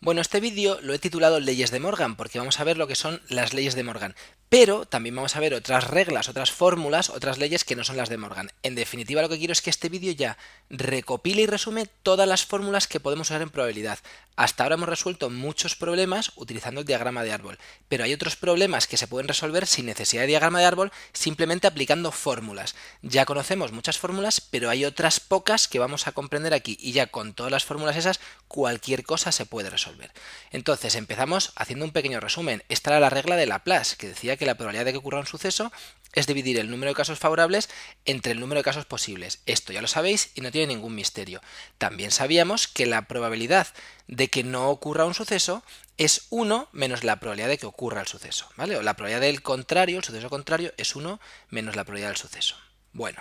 Bueno, este vídeo lo he titulado Leyes de Morgan porque vamos a ver lo que son las leyes de Morgan, pero también vamos a ver otras reglas, otras fórmulas, otras leyes que no son las de Morgan. En definitiva, lo que quiero es que este vídeo ya recopile y resume todas las fórmulas que podemos usar en probabilidad. Hasta ahora hemos resuelto muchos problemas utilizando el diagrama de árbol, pero hay otros problemas que se pueden resolver sin necesidad de diagrama de árbol, simplemente aplicando fórmulas. Ya conocemos muchas fórmulas, pero hay otras pocas que vamos a comprender aquí, y ya con todas las fórmulas esas, cualquier cosa se puede resolver. Entonces empezamos haciendo un pequeño resumen. Esta era la regla de Laplace, que decía que la probabilidad de que ocurra un suceso es dividir el número de casos favorables entre el número de casos posibles. Esto ya lo sabéis y no tiene ningún misterio. También sabíamos que la probabilidad de que no ocurra un suceso es 1 menos la probabilidad de que ocurra el suceso, ¿vale? O la probabilidad del contrario, el suceso contrario, es 1 menos la probabilidad del suceso. Bueno.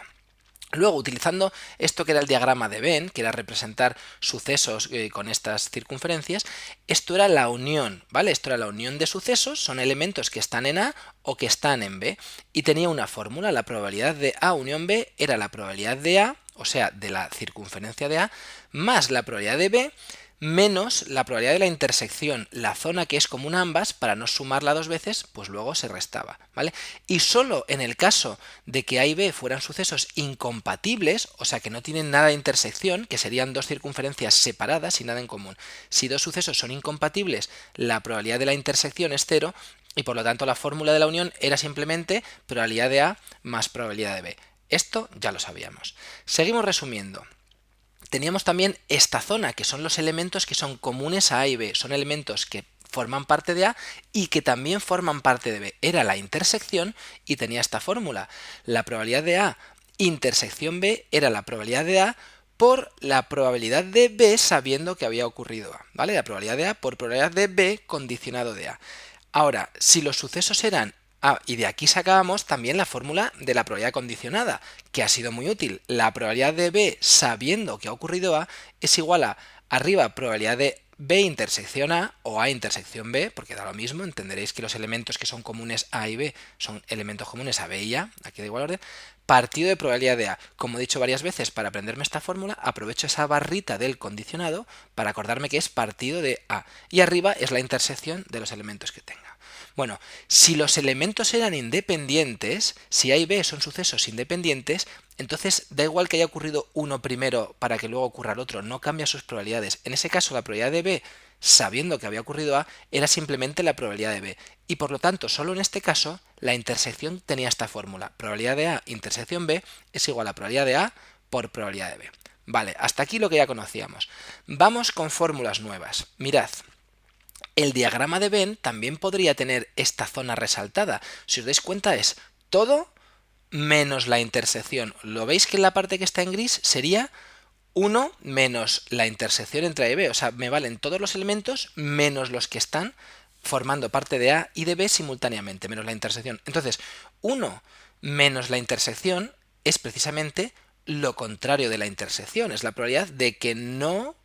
Luego, utilizando esto que era el diagrama de Venn, que era representar sucesos con estas circunferencias, esto era la unión, ¿vale? Esto era la unión de sucesos, son elementos que están en A o que están en B, y tenía una fórmula, la probabilidad de A unión B era la probabilidad de A, o sea, de la circunferencia de A, más la probabilidad de B, menos la probabilidad de la intersección, la zona que es común a ambas, para no sumarla dos veces, pues luego se restaba, ¿vale? Y solo en el caso de que A y B fueran sucesos incompatibles, o sea que no tienen nada de intersección, que serían dos circunferencias separadas y nada en común. Si dos sucesos son incompatibles, la probabilidad de la intersección es cero, y por lo tanto la fórmula de la unión era simplemente probabilidad de A más probabilidad de B. Esto ya lo sabíamos. Seguimos resumiendo. Teníamos también esta zona, que son los elementos que son comunes a A y B, son elementos que forman parte de A y que también forman parte de B. Era la intersección y tenía esta fórmula. La probabilidad de A intersección B era la probabilidad de A por la probabilidad de B sabiendo que había ocurrido A, ¿vale? La probabilidad de A por probabilidad de B condicionado de A. Ahora, si los sucesos eran y de aquí sacábamos también la fórmula de la probabilidad condicionada, que ha sido muy útil. La probabilidad de B sabiendo que ha ocurrido A es igual a arriba probabilidad de B intersección A o A intersección B, porque da lo mismo, entenderéis que los elementos que son comunes A y B son elementos comunes a B y A, aquí da igual orden, partido de probabilidad de A. Como he dicho varias veces, para aprenderme esta fórmula, aprovecho esa barrita del condicionado para acordarme que es partido de A. Y arriba es la intersección de los elementos que tenga. Bueno, si los elementos eran independientes, si A y B son sucesos independientes, entonces da igual que haya ocurrido uno primero para que luego ocurra el otro, no cambia sus probabilidades. En ese caso, la probabilidad de B, sabiendo que había ocurrido A, era simplemente la probabilidad de B. Y por lo tanto, solo en este caso, la intersección tenía esta fórmula. Probabilidad de A intersección B es igual a probabilidad de A por probabilidad de B. Vale, hasta aquí lo que ya conocíamos. Vamos con fórmulas nuevas. Mirad. El diagrama de Venn también podría tener esta zona resaltada. Si os dais cuenta es todo menos la intersección. ¿Lo veis que en la parte que está en gris sería 1 menos la intersección entre A y B? O sea, me valen todos los elementos menos los que están formando parte de A y de B simultáneamente, menos la intersección. Entonces, 1 menos la intersección es precisamente lo contrario de la intersección. Es la probabilidad de que no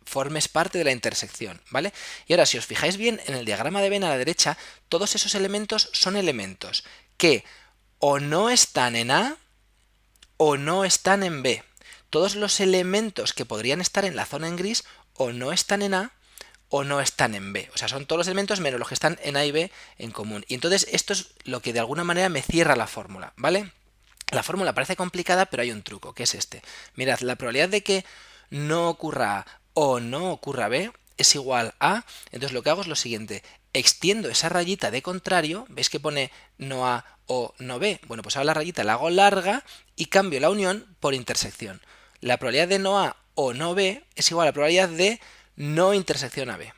formes parte de la intersección, ¿vale? Y ahora, si os fijáis bien, en el diagrama de Venn a la derecha, todos esos elementos son elementos que o no están en A o no están en B. Todos los elementos que podrían estar en la zona en gris o no están en A o no están en B. O sea, son todos los elementos menos los que están en A y B en común. Y entonces esto es lo que de alguna manera me cierra la fórmula, ¿vale? La fórmula parece complicada, pero hay un truco, que es este. Mirad, la probabilidad de que no ocurra A o no ocurra B es igual a, entonces lo que hago es lo siguiente, extiendo esa rayita de contrario, ¿veis que pone no A o no B? Bueno, pues ahora la rayita la hago larga y cambio la unión por intersección. La probabilidad de no A o no B es igual a la probabilidad de no intersección a B,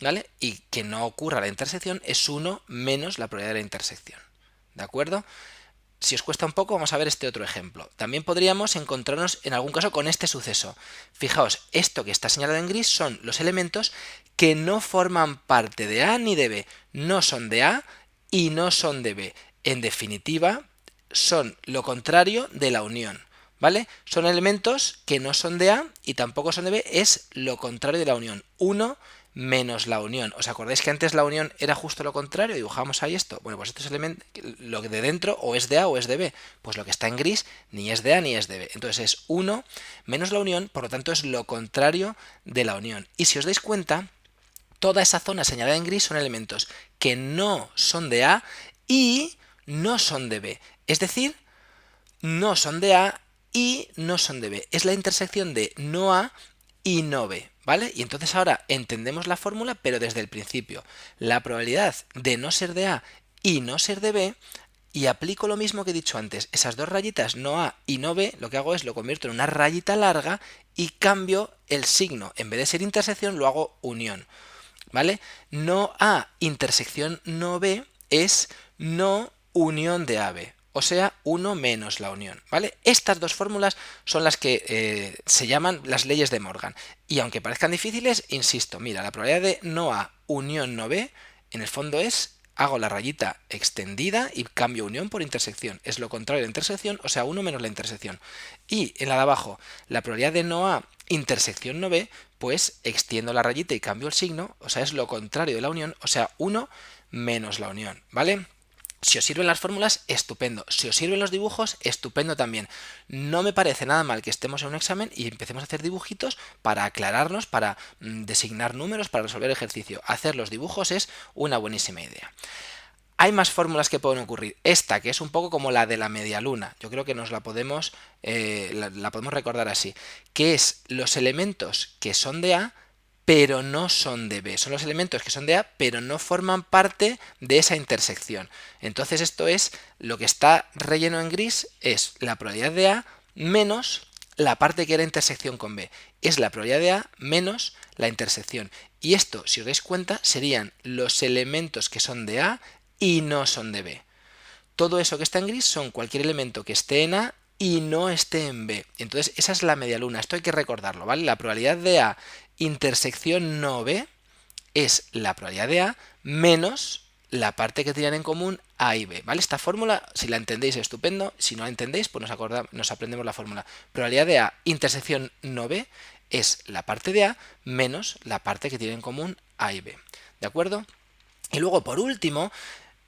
¿vale? Y que no ocurra la intersección es 1 menos la probabilidad de la intersección, ¿de acuerdo? Si os cuesta un poco, vamos a ver este otro ejemplo. También podríamos encontrarnos en algún caso con este suceso. Fijaos, esto que está señalado en gris son los elementos que no forman parte de A ni de B. No son de A y no son de B. En definitiva, son lo contrario de la unión, ¿vale? Son elementos que no son de A y tampoco son de B, es lo contrario de la unión. 1 menos la unión. ¿Os acordáis que antes la unión era justo lo contrario? Dibujamos ahí esto. Bueno, pues estos elementos, lo de dentro o es de A o es de B. Pues lo que está en gris ni es de A ni es de B. Entonces es 1 menos la unión, por lo tanto es lo contrario de la unión. Y si os dais cuenta, Toda esa zona señalada en gris son elementos que no son de A y no son de B. Es decir, no son de A y no son de B. Es la intersección de no A y no B, ¿vale? Y entonces ahora entendemos la fórmula, pero desde el principio. La probabilidad de no ser de A y no ser de B, y aplico lo mismo que he dicho antes. Esas dos rayitas, no A y no B, lo que hago es lo convierto en una rayita larga y cambio el signo. En vez de ser intersección, lo hago unión, ¿vale? No A intersección no B es no unión de AB, o sea, 1 menos la unión, ¿vale? Estas dos fórmulas son las que se llaman las leyes de Morgan. Y aunque parezcan difíciles, insisto, mira, la probabilidad de no A unión no B, en el fondo es, hago la rayita extendida y cambio unión por intersección. Es lo contrario de la intersección, o sea, 1 menos la intersección. Y en la de abajo, la probabilidad de no A intersección no B, pues extiendo la rayita y cambio el signo, o sea, es lo contrario de la unión, o sea, 1 menos la unión, ¿vale? Si os sirven las fórmulas, estupendo. Si os sirven los dibujos, estupendo también. No me parece nada mal que estemos en un examen y empecemos a hacer dibujitos para aclararnos, para designar números, para resolver el ejercicio. Hacer los dibujos es una buenísima idea. Hay más fórmulas que pueden ocurrir. Esta, que es un poco como la de la media luna, yo creo que nos la podemos, la podemos recordar así, que es los elementos que son de A, pero no son de B. Son los elementos que son de A, pero no forman parte de esa intersección. Entonces esto es, lo que está relleno en gris es la probabilidad de A menos la parte que era intersección con B. Es la probabilidad de A menos la intersección. Y esto, si os dais cuenta, serían los elementos que son de A y no son de B. Todo eso que está en gris son cualquier elemento que esté en A y no esté en B. Entonces esa es la media luna. Esto hay que recordarlo, ¿vale? La probabilidad de A intersección no B es la probabilidad de A menos la parte que tienen en común A y B, ¿vale? Esta fórmula, si la entendéis, estupendo. Si no la entendéis, pues nos aprendemos la fórmula. Probabilidad de A intersección no B es la parte de A menos la parte que tienen en común A y B, ¿de acuerdo? Y luego, por último,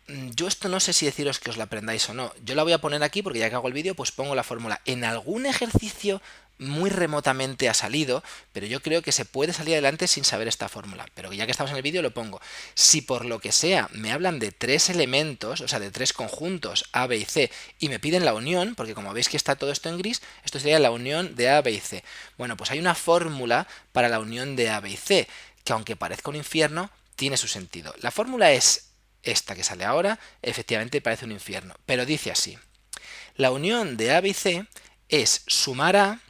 yo esto no sé si deciros que os la aprendáis o no. Yo la voy a poner aquí porque ya que hago el vídeo, pues pongo la fórmula. En algún ejercicio muy remotamente ha salido, pero yo creo que se puede salir adelante sin saber esta fórmula. Pero ya que estamos en el vídeo lo pongo. Si por lo que sea me hablan de tres elementos, o sea, de tres conjuntos A, B y C, y me piden la unión, porque como veis que está todo esto en gris, esto sería la unión de A, B y C. Bueno, pues hay una fórmula para la unión de A, B y C, que aunque parezca un infierno, tiene su sentido. La fórmula es esta que sale ahora, efectivamente parece un infierno, pero dice así. La unión de A, B y C es sumar A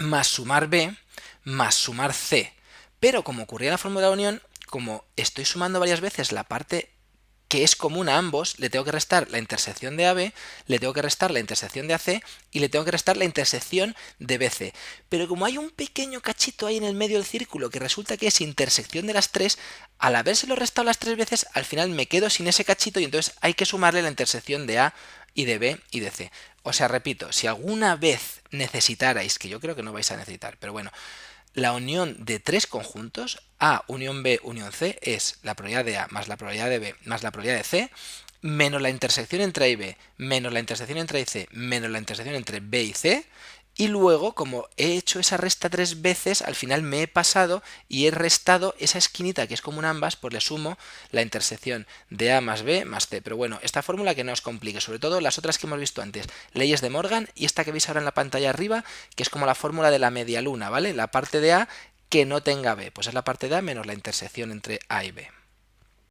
más sumar B más sumar C. Pero como ocurría en la fórmula de la unión, como estoy sumando varias veces la parte que es común a ambos, le tengo que restar la intersección de AB, le tengo que restar la intersección de AC y le tengo que restar la intersección de BC. Pero como hay un pequeño cachito ahí en el medio del círculo que resulta que es intersección de las tres, al habérselo restado las tres veces, al final me quedo sin ese cachito y entonces hay que sumarle la intersección de A y de B y de C. O sea, repito, si alguna vez necesitarais, que yo creo que no vais a necesitar, pero bueno, la unión de tres conjuntos, A, unión B, unión C, es la probabilidad de A más la probabilidad de B más la probabilidad de C, menos la intersección entre A y B, menos la intersección entre A y C, menos la intersección entre B y C, y luego, como he hecho esa resta tres veces, al final me he pasado y he restado esa esquinita que es común a ambas, pues le sumo la intersección de A más B más C. Pero bueno, esta fórmula que no os complique, sobre todo las otras que hemos visto antes, leyes de Morgan y esta que veis ahora en la pantalla arriba, que es como la fórmula de la media luna, ¿vale? La parte de A que no tenga B, pues es la parte de A menos la intersección entre A y B.